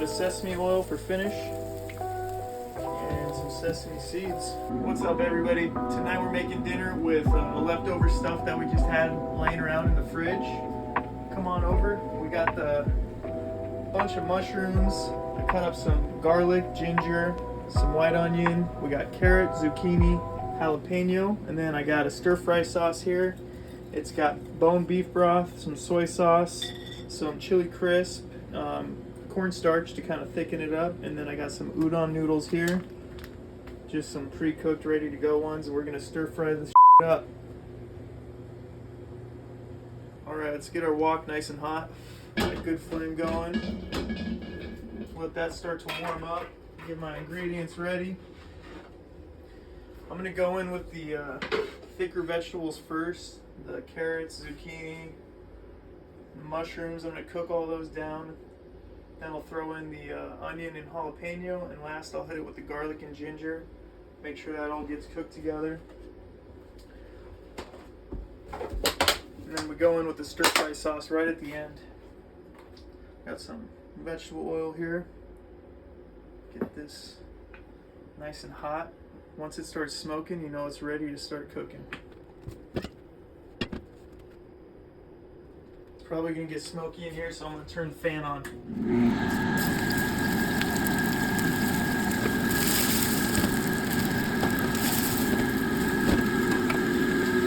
of sesame oil for finish and some sesame seeds. What's up, everybody? Tonight we're making dinner with leftover stuff that we just had laying around in the fridge. Come on over. We got the bunch of mushrooms. I cut up some garlic, ginger, some white onion. We got carrot, zucchini, jalapeno, and then I got a stir fry sauce here. It's got bone beef broth, some soy sauce, some chili crisp, cornstarch to kind of thicken it up, and then I got some udon noodles here, just some pre-cooked, ready to go ones. We're gonna stir fry this up. All right, let's get our wok nice and hot. Got a good flame going. Let that start to warm up. Get my ingredients ready. I'm gonna go in with the thicker vegetables first. The carrots, zucchini, mushrooms. I'm gonna cook all those down. Then I'll throw in the onion and jalapeno, and last I'll hit it with the garlic and ginger. Make sure that all gets cooked together. And then we go in with the stir fry sauce right at the end. Got some vegetable oil here. Get this nice and hot. Once it starts smoking, you know it's ready to start cooking. It's probably gonna get smoky in here, so I'm gonna turn the fan on.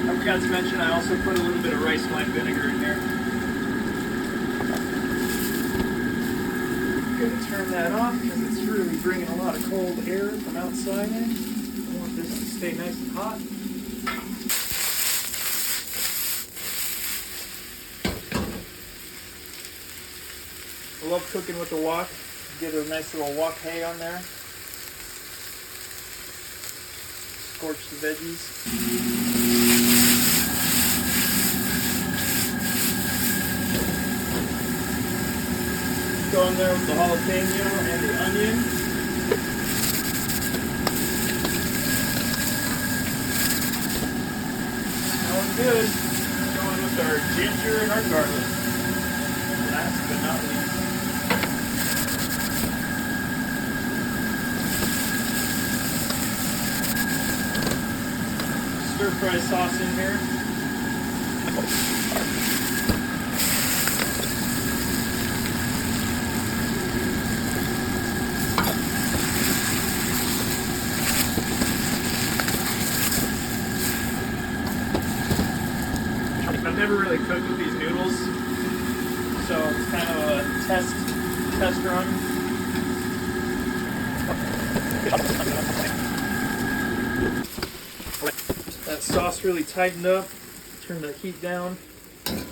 I forgot to mention I also put a little bit of rice wine vinegar in here. Gonna turn that off because it's really bringing a lot of cold air from outside in. I want this to stay nice and hot. I love cooking with the wok. Get a nice little wok hay on there. Scorch the veggies. Go in there with the jalapeno and the onion. Smelling good. Going with our ginger and our garlic. Last but not least. Stir fry sauce in here. I've never really cooked with these noodles, so it's kind of a test run. That sauce really tightened up. Turn the heat down. I'm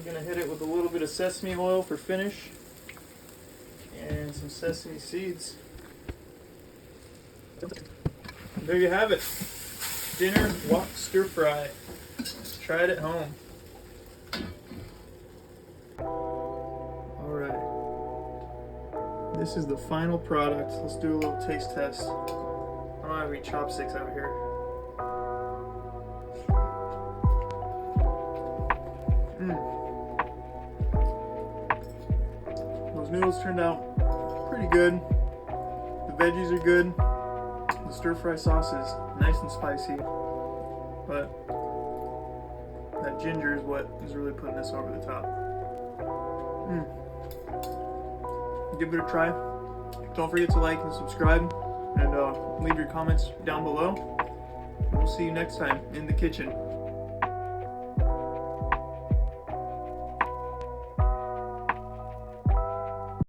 gonna hit it with a little bit of sesame oil for finish and some sesame seeds. There you have it. Dinner wok stir fry. Try it at home. Alright. This is the final product. Let's do a little taste test. I don't have any chopsticks out here. Those noodles turned out pretty good. The veggies are good. The stir fry sauce is nice and spicy. But that ginger is what is really putting this over the top. Give it a try. Don't forget to like and subscribe, and leave your comments down below. We'll see you next time in the kitchen.